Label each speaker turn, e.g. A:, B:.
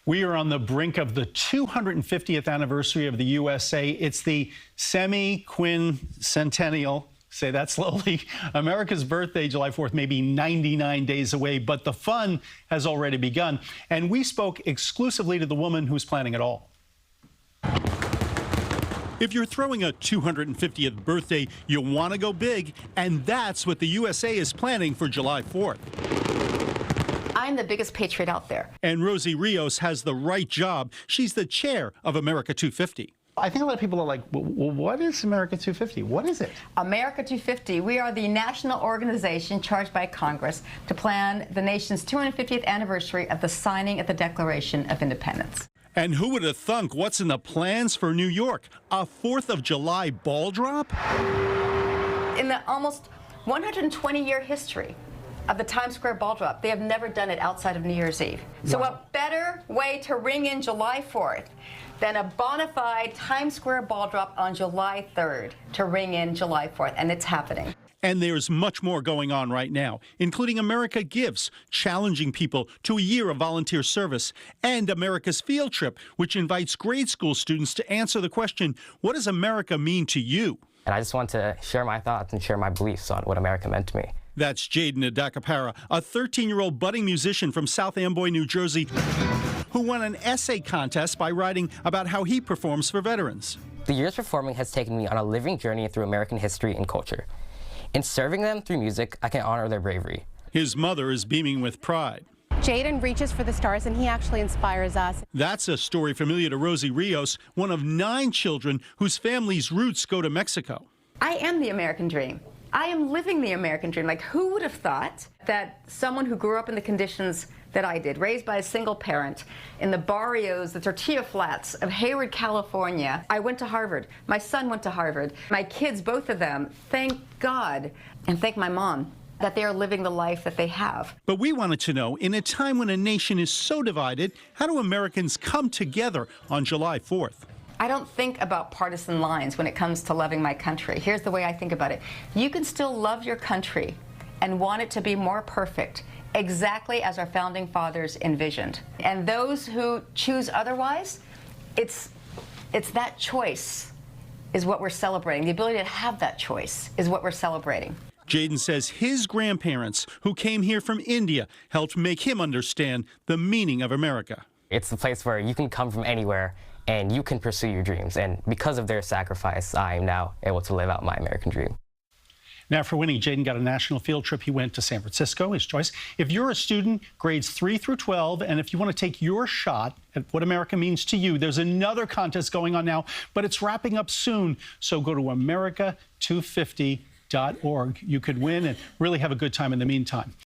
A: We are on the brink of the 250th anniversary of the USA. It's the semi-quincentennial, say that slowly, America's birthday, July 4th, may be 99 days away, but the fun has already begun. And we spoke exclusively to the woman who's planning it all. If you're throwing a 250th birthday, you want to go big, and that's what the USA is planning for July 4th.
B: I'm the biggest patriot out there.
A: And Rosie Rios has the right job. She's the chair of America 250. I think a lot of people are like, well, what is America 250? What is it?
B: America 250, we are the national organization charged by Congress to plan the nation's 250th anniversary of the signing of the Declaration of Independence.
A: And who would have thunk what's in the plans for New York? A 4th of July ball drop?
B: In the almost 120-year history of the Times Square ball drop, they have never done it outside of New Year's Eve. So what better way to ring in July 4th than a bona fide Times Square ball drop on July 3rd to ring in July 4th, and it's happening.
A: And there's much more going on right now, including America Gives, challenging people to a year of volunteer service, and America's Field Trip, which invites grade school students to answer the question, what does America mean to you?
C: And I just want to share my thoughts and share my beliefs on what America meant to me.
A: That's Jaden Adakapara, a 13-year-old budding musician from South Amboy, New Jersey, who won an essay contest by writing about how he performs for veterans.
C: The years performing has taken me on a living journey through American history and culture. In serving them through music, I can honor their bravery.
A: His mother is beaming with pride.
D: Jaden reaches for the stars, and he actually inspires us.
A: That's a story familiar to Rosie Rios, one of 9 children whose family's roots go to Mexico.
B: I am the American dream. I am living the American dream. Like, who would have thought that someone who grew up in the conditions that I did, raised by a single parent, in the barrios, the tortilla flats of Hayward, California. I went to Harvard. My son went to Harvard. My kids, both of them, thank God and thank my mom that they are living the life that they have.
A: But we wanted to know, in a time when a nation is so divided, how do Americans come together on July 4th?
B: I don't think about partisan lines when it comes to loving my country. Here's the way I think about it. You can still love your country and want it to be more perfect, exactly as our founding fathers envisioned. And those who choose otherwise, it's that choice is what we're celebrating. The ability to have that choice is what we're celebrating.
A: Jaden says his grandparents, who came here from India, helped make him understand the meaning of America.
C: It's the place where you can come from anywhere and you can pursue your dreams. And because of their sacrifice, I am now able to live out my American dream.
A: Now, for winning, Jaden got a national field trip. He went to San Francisco, his choice. If you're a student, grades 3 through 12, and if you want to take your shot at what America means to you, there's another contest going on now, but it's wrapping up soon. So go to America250.org. You could win and really have a good time in the meantime.